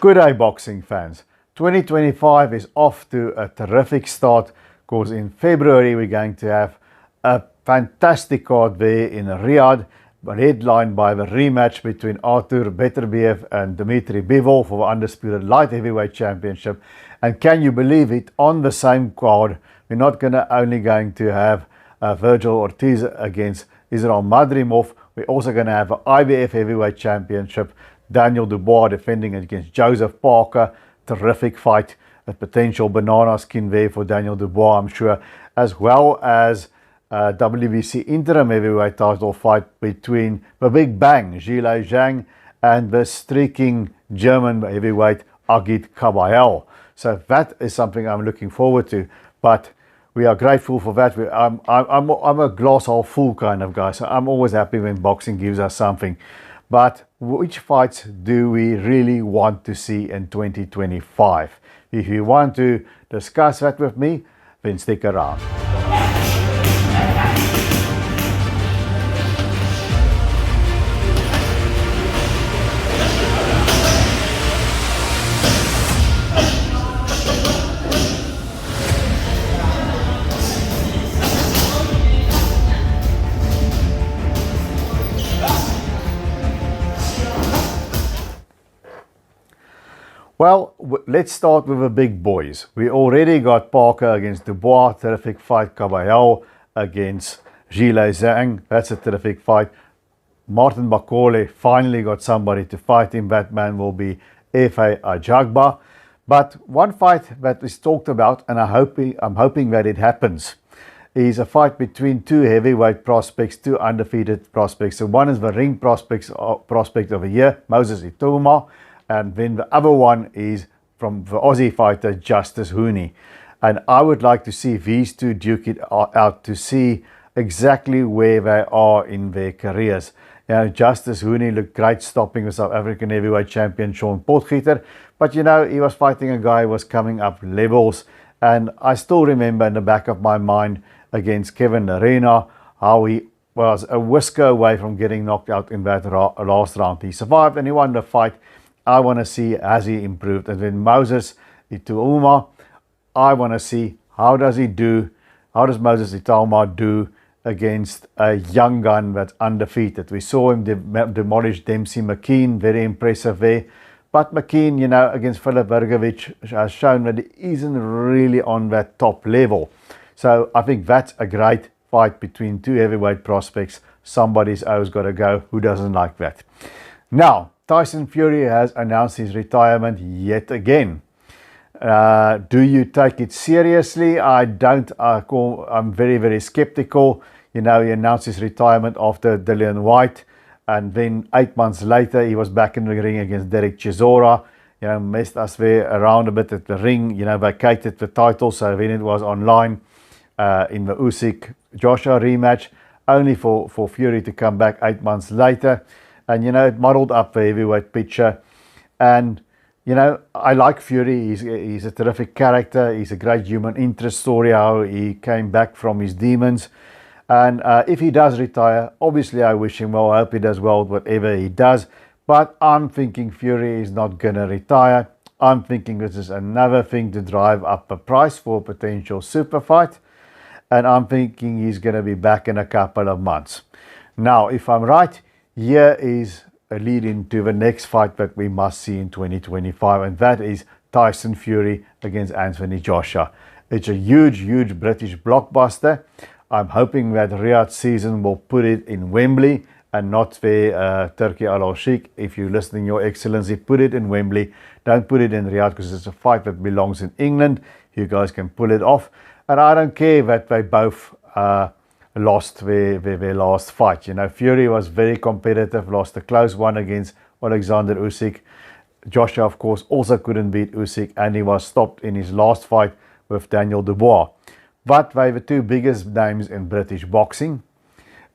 Good day, boxing fans. 2025 is off to a terrific start because in February we're going to have a fantastic card there in Riyadh, headlined by the rematch between Artur Beterbiev and Dmitry Bivol for the Undisputed Light Heavyweight Championship. And can you believe it, on the same card, we're not only going to have Virgil Ortiz against Israel Madrimov, we're also going to have an IBF Heavyweight Championship, Daniel Dubois defending against Joseph Parker. Terrific fight, a potential banana skin there for Daniel Dubois, I'm sure, as well as WBC interim heavyweight title fight between the Big Bang, Zhilei Zhang, and the streaking German heavyweight Agit Kabayel. So that is something I'm looking forward to, but we are grateful for that. I'm a glass half full kind of guy, so I'm always happy when boxing gives us something. But which fights do we really want to see in 2025? If you want to discuss that with me, then stick around. Well, let's start with the big boys. We already got Parker against Dubois, terrific fight. Kabayel against Zhilei Zhang, that's a terrific fight. Martin Bakole finally got somebody to fight him. That man will be Efe Ajagba. But one fight that is talked about, and I'm hoping that it happens, is a fight between two heavyweight prospects, two undefeated prospects. So one is the ring prospect of the year, Moses Itouma. And then the other one is from the Aussie fighter, Justice Hooney. And I would like to see these two duke it out to see exactly where they are in their careers. You know, Justice Hooney looked great stopping the South African heavyweight champion, Sean Potgieter. But, you know, he was fighting a guy who was coming up levels. And I still remember in the back of my mind against Kevin Arena how he was a whisker away from getting knocked out in that last round. He survived and he won the fight. I want to see, has he improved? And then Moses Itouma, I want to see how does Moses Itouma do against a young gun that's undefeated. We saw him demolish Dempsey McKean, very impressive there. But McKean, you know, against Filip Bergovic has shown that he isn't really on that top level. So I think that's a great fight between two heavyweight prospects. Somebody's always got to go. Who doesn't like that? Now, Tyson Fury has announced his retirement yet again. Do you take it seriously? I don't. I'm very, very skeptical. You know, he announced his retirement after Dillian White, and then 8 months later, he was back in the ring against Derek Chisora. You know, messed us there around a bit at the ring. You know, vacated the title, so then it was online in the Usyk Joshua rematch, only for Fury to come back 8 months later. And, you know, it muddled up the heavyweight picture. And, you know, I like Fury. He's a terrific character. He's a great human interest story, how he came back from his demons. And if he does retire, obviously I wish him well. I hope he does well whatever he does. But I'm thinking Fury is not going to retire. I'm thinking this is another thing to drive up the price for a potential super fight. And I'm thinking he's going to be back in a couple of months. Now, if I'm right, here is a lead into the next fight that we must see in 2025, and that is Tyson Fury against Anthony Joshua. It's a huge, huge British blockbuster. I'm hoping that Riyadh season will put it in Wembley and not there, Turkey Al-Sheikh. If you're listening, Your Excellency, put it in Wembley. Don't put it in Riyadh because it's a fight that belongs in England. You guys can pull it off. And I don't care that they both lost their last fight. You know, Fury was very competitive, lost a close one against Alexander Usyk. Joshua, of course, also couldn't beat Usyk, and he was stopped in his last fight with Daniel Dubois. But they were the two biggest names in British boxing.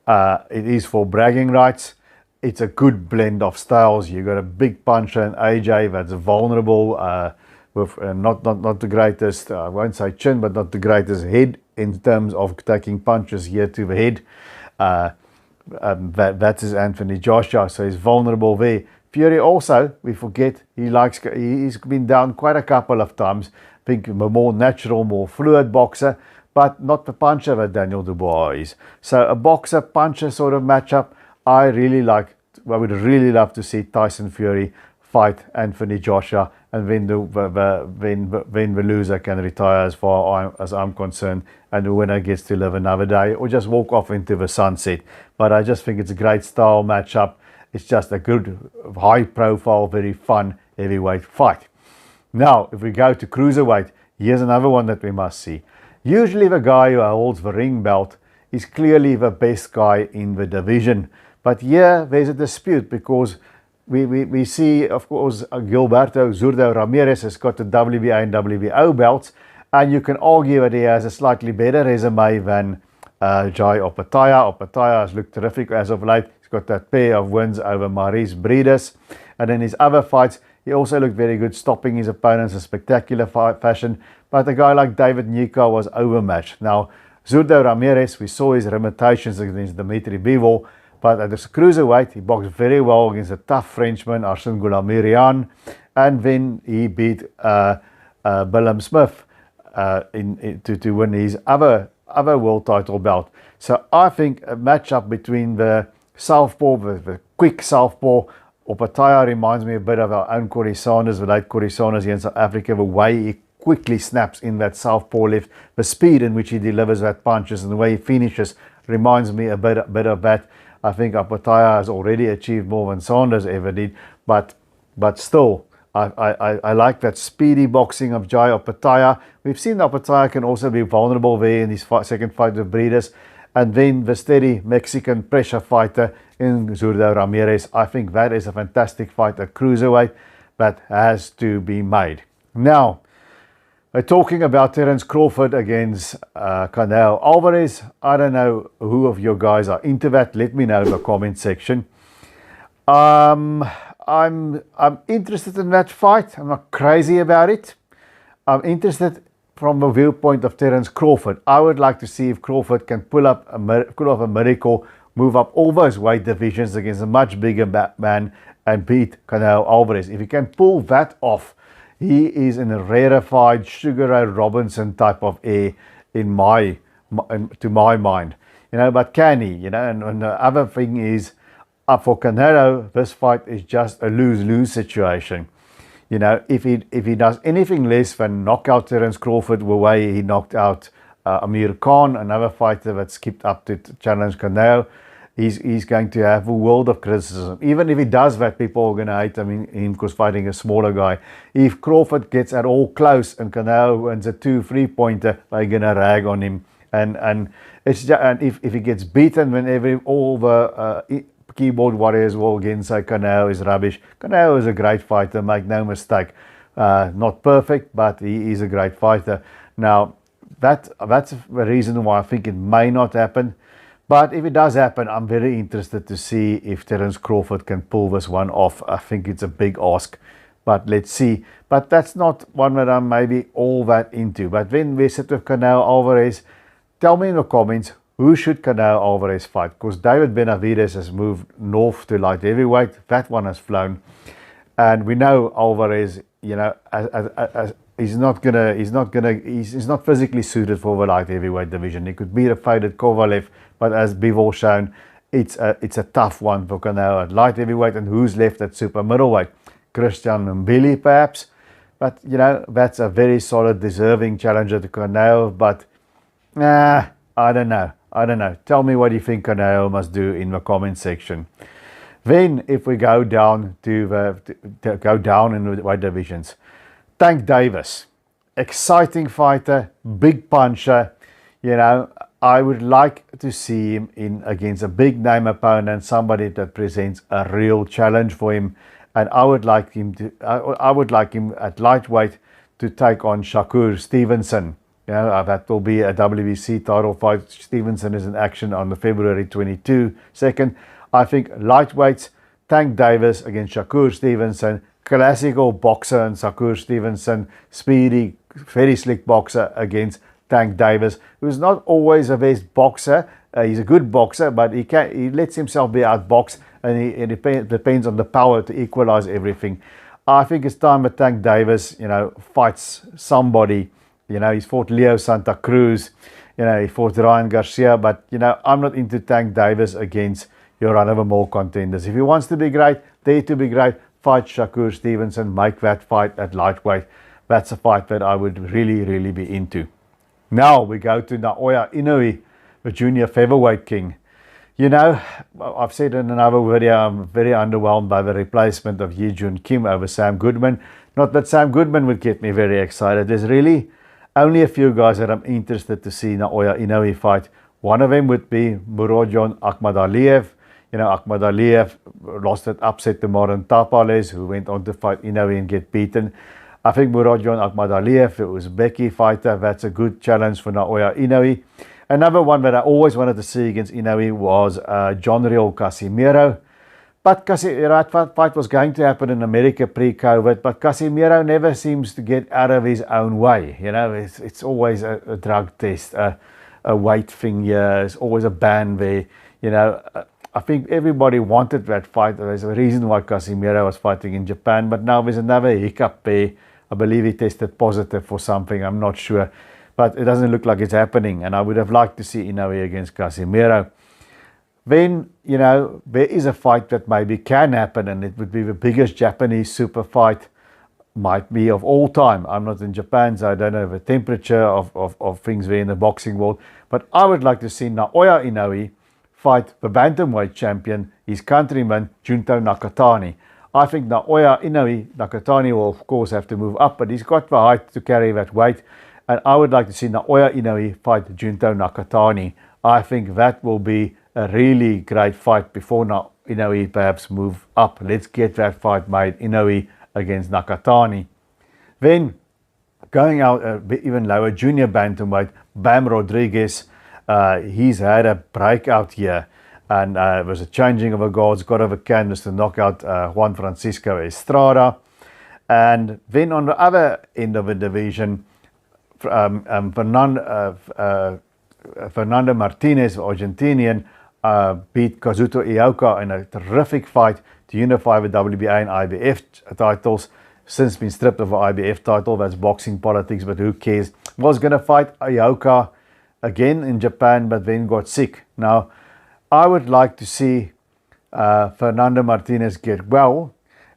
It is for bragging rights. It's a good blend of styles. You got a big puncher in AJ that's vulnerable, with not the greatest, I won't say chin, but not the greatest head in terms of taking punches here to the head. That is Anthony Joshua, so he's vulnerable there. Fury also, we forget, he's been down quite a couple of times. I think a more natural, more fluid boxer, but not the puncher that Daniel Dubois is. So a boxer-puncher sort of matchup, I would really love to see Tyson Fury fight Anthony Joshua, and then the loser can retire as far as I'm concerned, and the winner gets to live another day or just walk off into the sunset. But I just think it's a great style matchup. It's just a good, high profile, very fun heavyweight fight. Now, if we go to cruiserweight, here's another one that we must see. Usually the guy who holds the ring belt is clearly the best guy in the division. But here there's a dispute because we see, of course, Gilberto Zurdo Ramirez has got the WBA and WBO belts, and you can argue that he has a slightly better resume than Jai Opetaia. Opetaia has looked terrific as of late. He's got that pair of wins over Maurice Breeders. And in his other fights, he also looked very good, stopping his opponents in spectacular fashion. But a guy like David Nyika was overmatched. Now, Zurdo Ramirez, we saw his limitations against Dimitri Bivol, but at the cruiserweight, he boxed very well against a tough Frenchman, Arsene Goulamirian, and then he beat Willem Smith to win his other world title belt. So I think a matchup between the southpaw, the quick southpaw, Opetaia reminds me a bit of our own Corey Sanders, the late Corey Sanders here in South Africa, the way he quickly snaps in that southpaw left, the speed in which he delivers that punches and the way he finishes reminds me a bit of that. I think Opetaia has already achieved more than Sanders ever did, but still, I like that speedy boxing of Jai Opetaia. We've seen Opetaia can also be vulnerable there in his second fight with Breeders. And then the steady Mexican pressure fighter in Zurdo Ramirez. I think that is a fantastic fight at cruiserweight that has to be made. Now, we're talking about Terence Crawford against Canelo Alvarez. I don't know who of you guys are into that. Let me know in the comment section. I'm interested in that fight. I'm not crazy about it. I'm interested from the viewpoint of Terence Crawford. I would like to see if Crawford can pull off a miracle, move up all those weight divisions against a much bigger man and beat Canelo Alvarez. If he can pull that off, he is in a rarefied Sugar Ray Robinson type of air to my mind. But can he? And the other thing is, for Canelo, this fight is just a lose-lose situation. If he does anything less than knock out Terence Crawford the way he knocked out Amir Khan, another fighter that skipped up to challenge Canelo, he's going to have a world of criticism. Even if he does that, people are going to hate him because fighting a smaller guy. If Crawford gets at all close and Canelo wins a 2-3 pointer, they're going to rag on him. And it's just, and if he gets beaten whenever all the keyboard warriors will again say Canelo is rubbish. Canelo is a great fighter, make no mistake. Not perfect, but he is a great fighter. Now, that's the reason why I think it may not happen. But if it does happen, I'm very interested to see if Terence Crawford can pull this one off. I think it's a big ask, but let's see. But that's not one that I'm maybe all that into. But when we sit with Canelo Alvarez, tell me in the comments, who should Canelo Alvarez fight? Because David Benavidez has moved north to light heavyweight. That one has flown. And we know Alvarez, he's not physically suited for the light heavyweight division. He could beat a faded Kovalev, but as Bivol shown, it's a tough one for Canelo at light heavyweight. And who's left at super middleweight? Christian Mbili perhaps. But that's a very solid, deserving challenger to Canelo. But I don't know. Tell me what you think Canelo must do in the comment section. Then, if we go down in the weight divisions, Tank Davis, exciting fighter, big puncher. I would like to see him in against a big name opponent, somebody that presents a real challenge for him. And I would like him at lightweight to take on Shakur Stevenson. That will be a WBC title fight. Stevenson is in action on the February 22nd. I think lightweights, Tank Davis against Shakur Stevenson, classical boxer and Shakur Stevenson, speedy, very slick boxer against Tank Davis, who's not always the best boxer. He's a good boxer, but he lets himself be outboxed, and it depends on the power to equalize everything. I think it's time that Tank Davis, fights somebody. He's fought Leo Santa Cruz, he fought Ryan Garcia, but I'm not into Tank Davis against your run-of-the-mill contenders. If he wants to be great, dare to be great, fight Shakur Stevenson, make that fight at lightweight. That's a fight that I would really, really be into. Now we go to Naoya Inoue, the junior featherweight king. I've said in another video, I'm very underwhelmed by the replacement of Yi Jun Kim over Sam Goodman. Not that Sam Goodman would get me very excited. There's really only a few guys that I'm interested to see Naoya Inoue fight. One of them would be Murodjon Akhmadaliev. Akhmadaliev lost that upset to Marin Tapales, who went on to fight Inoue and get beaten. I think Murodjon Akhmadaliev, the Uzbeki fighter, that's a good challenge for Naoya Inoue. Another one that I always wanted to see against Inoue was John Riel Casimiro. But that fight was going to happen in America pre-COVID, but Casimiro never seems to get out of his own way. It's always a drug test, a weight thing here, it's always a ban there. I think everybody wanted that fight. There's a reason why Casimiro was fighting in Japan, but now there's another hiccup there. I believe he tested positive for something, I'm not sure. But it doesn't look like it's happening, and I would have liked to see Inoue against Casimiro. Then, there is a fight that maybe can happen, and it would be the biggest Japanese super fight, might be of all time. I'm not in Japan, so I don't know the temperature of things there in the boxing world. But I would like to see Naoya Inoue fight the bantamweight champion, his countryman, Junto Nakatani. I think Naoya Inoue, Nakatani will of course have to move up, but he's got the height to carry that weight. And I would like to see Naoya Inoue fight Junto Nakatani. I think that will be a really great fight before Inoue perhaps move up. Let's get that fight made, Inoue against Nakatani. Then, going out a bit even lower, junior bantamweight, Bam Rodriguez. He's had a breakout here. And it was a changing of the guards, got over canvas to knock out Juan Francisco Estrada. And then on the other end of the division, Fernando Martinez, Argentinian, beat Kazuto Ioka in a terrific fight to unify the WBA and IBF titles. Since been stripped of the IBF title, that's boxing politics, but who cares? Was going to fight Ioka again in Japan, but then got sick. Now, I would like to see Fernando Martinez get well,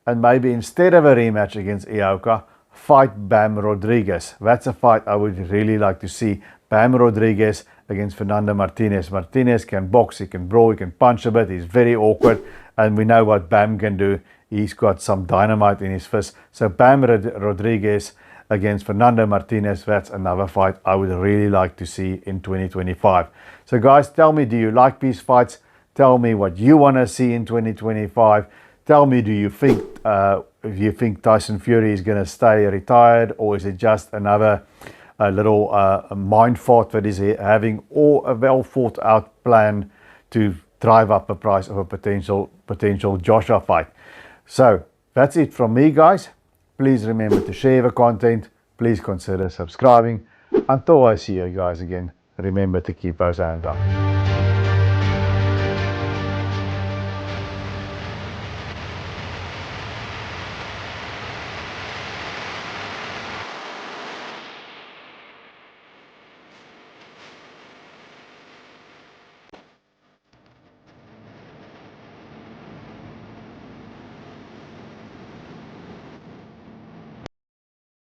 and maybe instead of a rematch against Ioka, fight Bam Rodriguez. That's a fight I would really like to see. Bam Rodriguez against Fernando Martinez. Martinez can box, he can brawl, he can punch a bit, he's very awkward, and we know what Bam can do. He's got some dynamite in his fist. So Bam Rodriguez against Fernando Martinez, that's another fight I would really like to see in 2025. So guys, tell me, do you like these fights? Tell me what you want to see in 2025. Tell me, do you think if you think Tyson Fury is going to stay retired, or is it just another little mind fart that he's having, or a well thought out plan to drive up the price of a potential Joshua fight? So that's it from me, guys. Please remember to share the content. Please consider subscribing. Until I see you guys again, remember to keep those hands up.